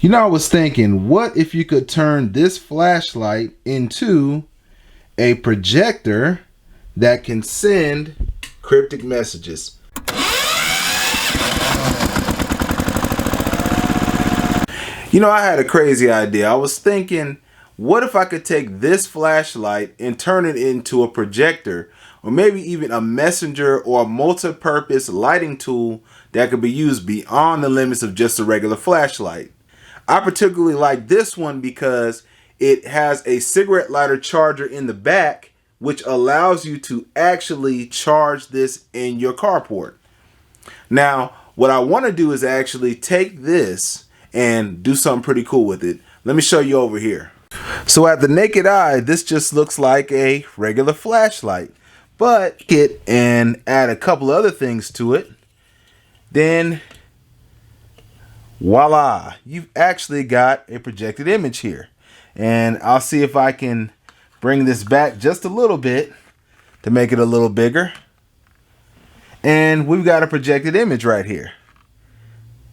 You know, I was thinking, what if you could turn this flashlight into a projector that can send cryptic messages? You know, I had a crazy idea. I was thinking, what if I could take this flashlight and turn it into a projector, or maybe even a messenger or a multi-purpose lighting tool that could be used beyond the limits of just a regular flashlight. I particularly like this one because it has a cigarette lighter charger in the back, which allows you to actually charge this in your carport. Now, what I want to do is actually take this and do something pretty cool with it. Let me show you over here. So at the naked eye, this just looks like a regular flashlight, but it and add a couple other things to it, then voila, you've actually got a projected image here. And I'll see if I can bring this back just a little bit to make it a little bigger. And we've got a projected image right here.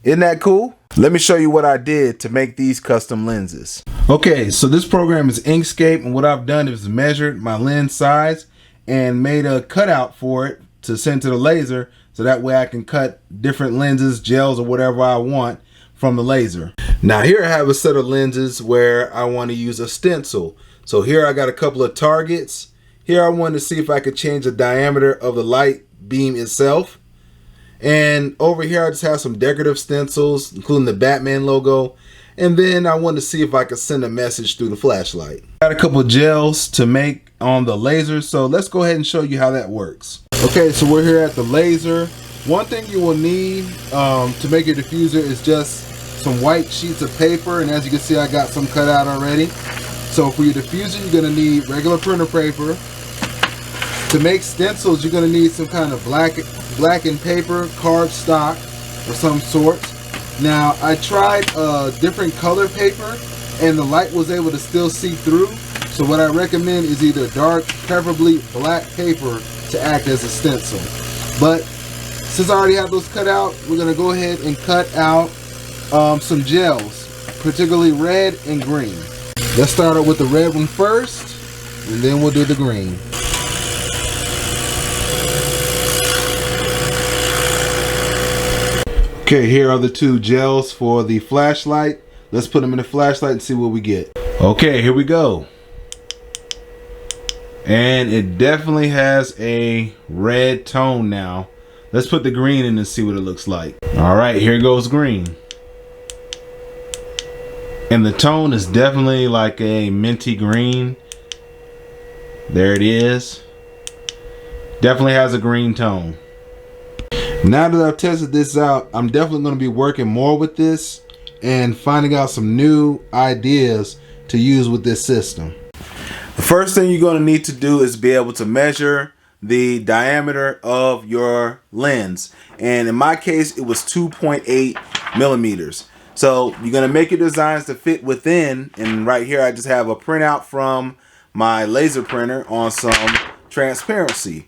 Isn't that cool? Let me show you what I did to make these custom lenses. Okay, so this program is Inkscape, and what I've done is measured my lens size and made a cutout for it to send to the laser, so that way I can cut different lenses, gels, or whatever I want from the laser. Now here I have a set of lenses where I want to use a stencil. So here I got a couple of targets. Here I wanted to see if I could change the diameter of the light beam itself. And over here I just have some decorative stencils, including the Batman logo. And then I wanted to see if I could send a message through the flashlight. Got a couple of gels to make on the laser, so let's go ahead and show you how that works. Okay, so we're here at the laser. One thing you will need to make your diffuser is just some white sheets of paper, and as you can see I got some cut out already. So for your diffuser you're going to need regular printer paper. To make stencils you're going to need some kind of blackened paper, cardstock of some sort. Now I tried different color paper and the light was able to still see through, so what I recommend is either dark, preferably black paper to act as a stencil. But since I already have those cut out, we're going to go ahead and cut out some gels, particularly red and green. Let's start out with the red one first, and then we'll do the green. Okay, here are the two gels for the flashlight. Let's put them in the flashlight and see what we get. Okay, here we go. And it definitely has a red tone now. Let's put the green in and see what it looks like. All right, here goes green. And the tone is definitely like a minty green. There it is. Definitely has a green tone. Now that I've tested this out, I'm definitely going to be working more with this and finding out some new ideas to use with this system. The first thing you're going to need to do is be able to measure the diameter of your lens. And in my case, it was 2.8 millimeters. So you're going to make your designs to fit within. And right here, I just have a printout from my laser printer on some transparency.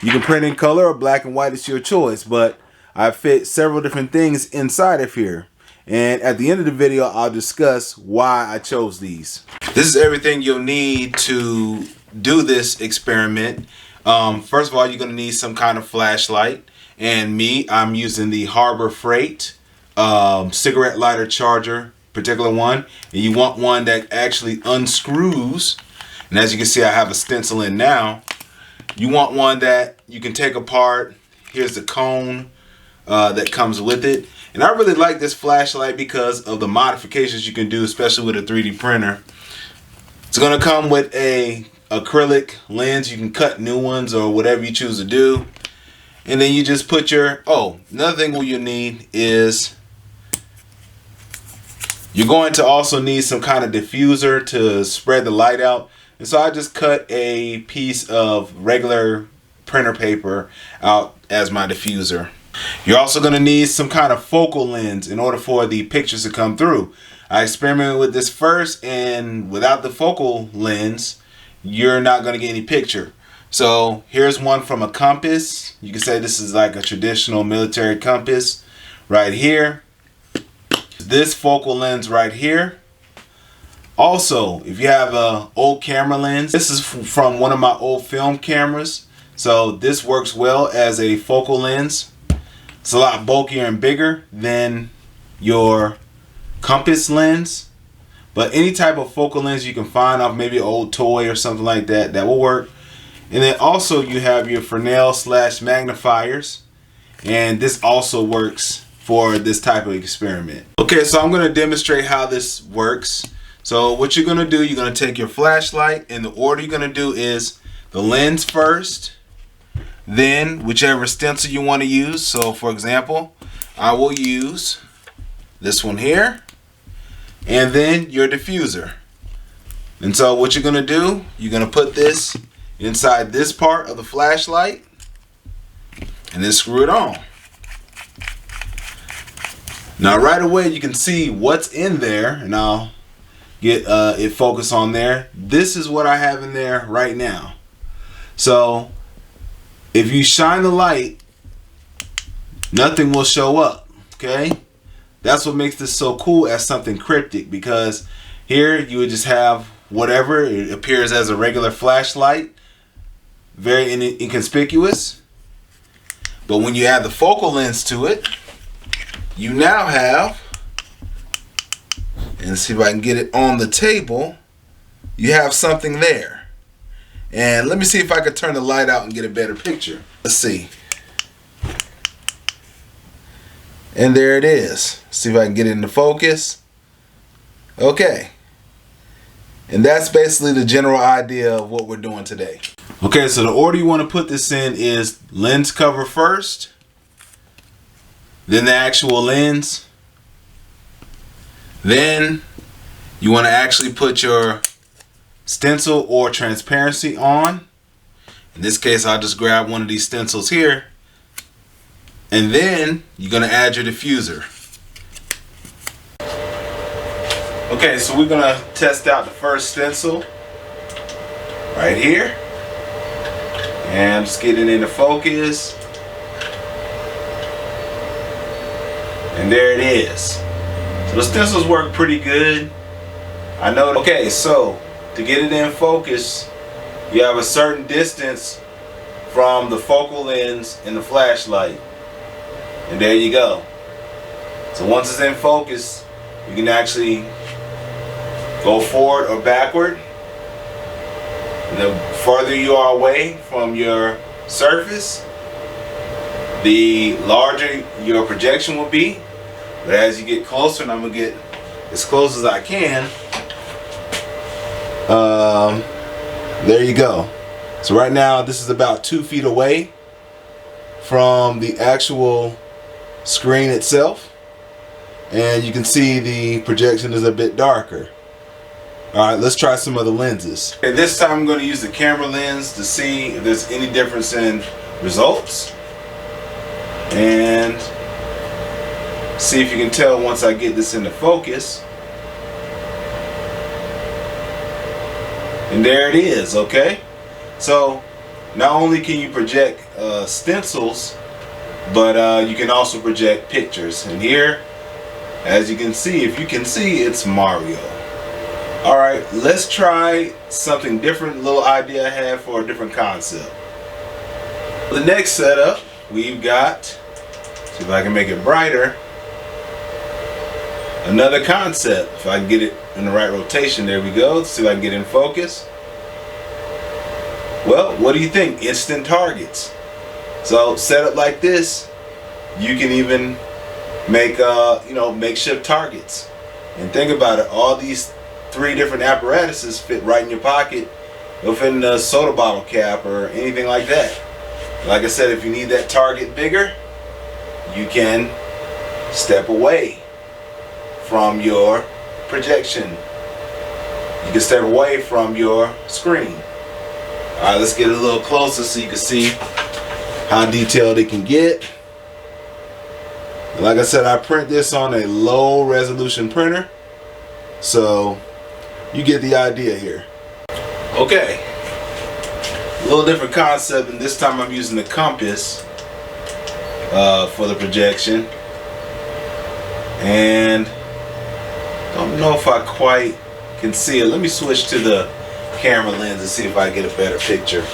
You can print in color or black and white, it's your choice, but I fit several different things inside of here. And at the end of the video, I'll discuss why I chose these. This is everything you'll need to do this experiment. First of all, you're going to need some kind of flashlight. And I'm using the Harbor Freight cigarette lighter charger, particular one. And you want one that actually unscrews. And as you can see, I have a stencil in now. You want one that you can take apart. Here's the cone that comes with it. And I really like this flashlight because of the modifications you can do, especially with a 3D printer. It's going to come with a acrylic lens. You can cut new ones or whatever you choose to do. And then you just put your, another thing you need is you're going to also need some kind of diffuser to spread the light out. And so I just cut a piece of regular printer paper out as my diffuser. You're also going to need some kind of focal lens in order for the pictures to come through. I experimented with this first, and without the focal lens, you're not going to get any picture. So here's one from a compass. You can say this is like a traditional military compass right here. this focal lens right here. Also, if you have a old camera lens, this is from one of my old film cameras. So this works well as a focal lens. It's a lot bulkier and bigger than your compass lens. But any type of focal lens you can find off maybe an old toy or something like that, that will work. And then also you have your Fresnel / magnifiers. And this also works for this type of experiment. Okay, so I'm going to demonstrate how this works. So what you're going to do, you're going to take your flashlight, and the order you're going to do is the lens first, then whichever stencil you want to use. So for example, I will use this one here, and then your diffuser. And so what you're going to do, you're going to put this inside this part of the flashlight and then screw it on. Now right away you can see what's in there, and I'll get it focused on there. This is what I have in there right now. So if you shine the light, nothing will show up. Okay, that's what makes this so cool as something cryptic, because here you would just have whatever, it appears as a regular flashlight, very inconspicuous. But when you add the focal lens to it, you now have, and see if I can get it on the table, you have something there. And let me see if I could turn the light out and get a better picture. Let's see. And there it is. See if I can get it into focus. Okay. And that's basically the general idea of what we're doing today. Okay, so the order you want to put this in is lens cover first, then the actual lens. Then you want to actually put your stencil or transparency on. In this case, I'll just grab one of these stencils here. And then you're going to add your diffuser. Okay, so we're going to test out the first stencil right here. And I'm just getting into focus. And there it is. So the stencils work pretty good. I know. Okay, so to get it in focus, you have a certain distance from the focal lens and the flashlight. And there you go. So once it's in focus, you can actually go forward or backward. And the further you are away from your surface, the larger your projection will be. But as you get closer, and I'm going to get as close as I can, there you go. So right now this is about 2 feet away from the actual screen itself, and you can see the projection is a bit darker. Alright, let's try some other lenses. Okay, this time I'm going to use the camera lens to see if there's any difference in results, and see if you can tell once I get this into focus. And there it is. Okay, so not only can you project stencils, but you can also project pictures. And here, as you can see, if you can see, it's Mario. Alright, let's try something different, a little idea I have for a different concept. The next setup, we've got, see if I can make it brighter, another concept. If I can get it in the right rotation, there we go. Let's see if I can get in focus. Well, what do you think? Instant targets. So set up like this, you can even make makeshift targets. And think about it, all these 3 different apparatuses fit right in your pocket. They'll fit in a soda bottle cap or anything like that. Like I said, if you need that target bigger, you can step away from your projection. You can step away from your screen. Alright, let's get a little closer so you can see how detailed it can get. Like I said, I print this on a low resolution printer, so you get the idea here. Okay, a little different concept, and this time I'm using the compass for the projection. And Don't know if I quite can see it. Let me switch to the camera lens and see if I get a better picture.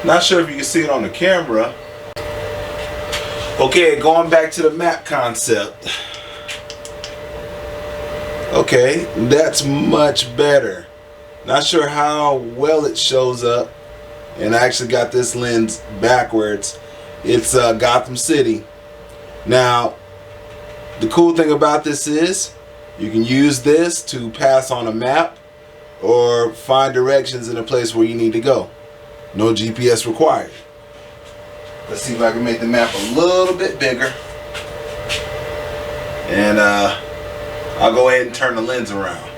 Not sure if you can see it on the camera. Okay, going back to the map concept. Okay, that's much better. Not sure how well it shows up. And I actually got this lens backwards. It's Gotham City. Now, the cool thing about this is you can use this to pass on a map or find directions in a place where you need to go. No GPS required. Let's see if I can make the map a little bit bigger. And I'll go ahead and turn the lens around.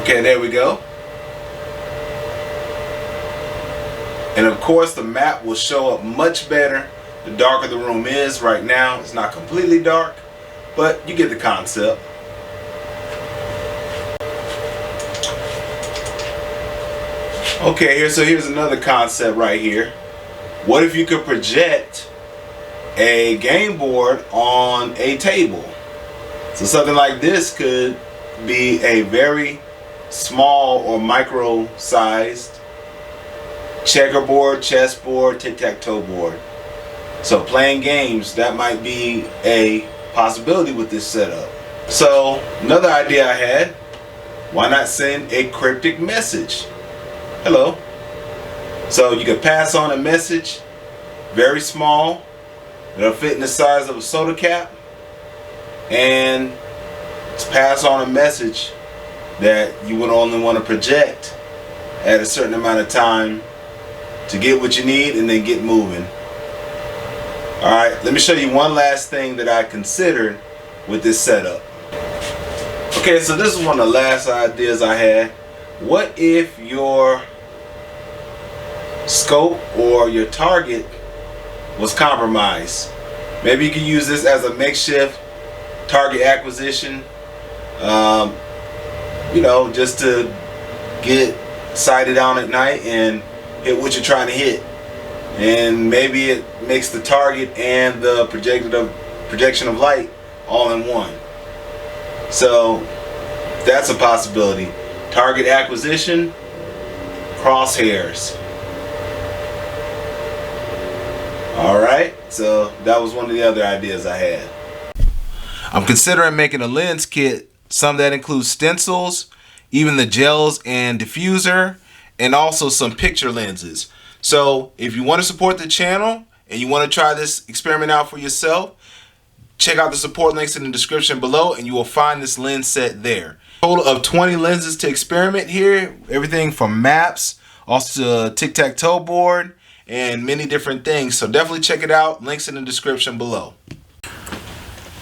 Okay, there we go. And of course the map will show up much better the darker the room is. Right now it's not completely dark, but you get the concept. Okay, here's another concept right here. What if you could project a game board on a table? So something like this could be a very small or micro sized checkerboard, chessboard, tic-tac-toe board. So playing games, that might be a possibility with this setup. So another idea I had, why not send a cryptic message? Hello. So you can pass on a message, very small, it'll fit in the size of a soda cap, and pass on a message that you would only want to project at a certain amount of time to get what you need and then get moving. Alright, let me show you one last thing that I considered with this setup. Okay, so this is one of the last ideas I had. What if your scope or your target was compromised? Maybe you could use this as a makeshift target acquisition, you know, just to get sighted on at night and hit what you're trying to hit. And maybe it makes the target and the projection of light all in one. So that's a possibility. Target acquisition, crosshairs. Alright, so that was one of the other ideas I had. I'm considering making a lens kit, some that includes stencils, even the gels and diffuser, and also some picture lenses. So if you want to support the channel and you want to try this experiment out for yourself, check out the support links in the description below and you will find this lens set there. Total of 20 lenses to experiment here, everything from maps, also tic-tac-toe board, and many different things. So definitely check it out. Links in the description below.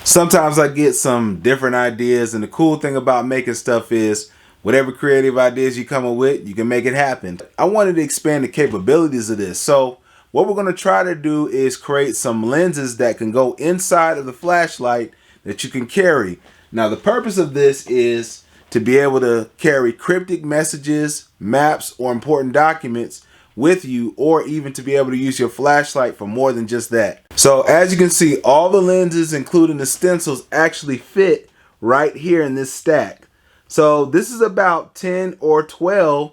Sometimes I get some different ideas, and the cool thing about making stuff is whatever creative ideas you come up with, you can make it happen. I wanted to expand the capabilities of this. So what we're going to try to do is create some lenses that can go inside of the flashlight that you can carry. Now the purpose of this is to be able to carry cryptic messages, maps, or important documents with you, or even to be able to use your flashlight for more than just that. So as you can see, all the lenses, including the stencils, actually fit right here in this stack. So this is about 10 or 12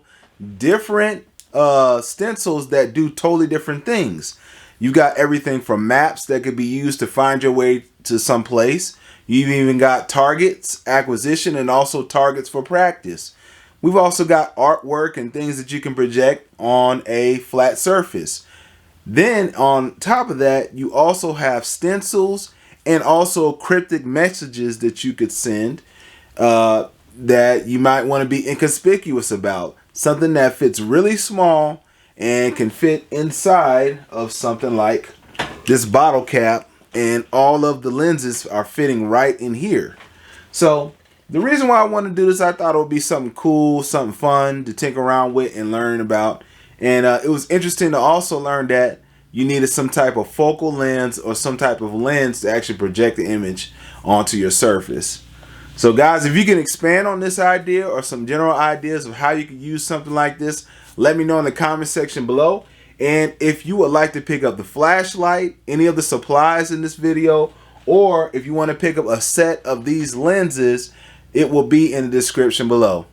different stencils that do totally different things. You got everything from maps that could be used to find your way to some place. You've even got targets, acquisition, and also targets for practice. We've also got artwork and things that you can project on a flat surface. Then on top of that, you also have stencils and also cryptic messages that you could send that you might want to be inconspicuous about. Something that fits really small and can fit inside of something like this bottle cap, and all of the lenses are fitting right in here. So the reason why I wanted to do this, I thought it would be something cool, something fun to tinker around with and learn about. And it was interesting to also learn that you needed some type of focal lens or some type of lens to actually project the image onto your surface. So guys, if you can expand on this idea or some general ideas of how you can use something like this, let me know in the comment section below. And if you would like to pick up the flashlight, any of the supplies in this video, or if you want to pick up a set of these lenses, it will be in the description below.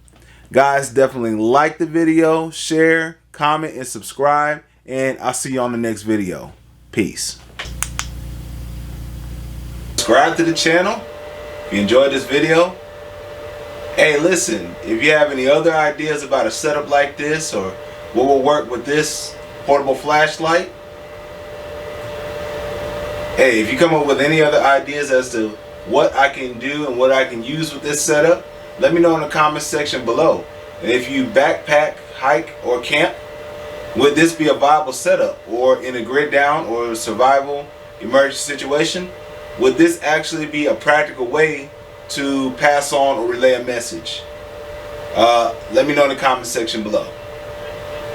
Guys, definitely like the video, share, comment, and subscribe. And I'll see you on the next video. Peace. Subscribe to the channel if you enjoyed this video. Hey, listen, if you have any other ideas about a setup like this or what will work with this portable flashlight, hey, if you come up with any other ideas as to what I can do and what I can use with this setup, let me know in the comment section below. And if you backpack, hike, or camp, would this be a viable setup? Or in a grid down or survival emergency situation, would this actually be a practical way to pass on or relay a message? Let me know in the comment section below.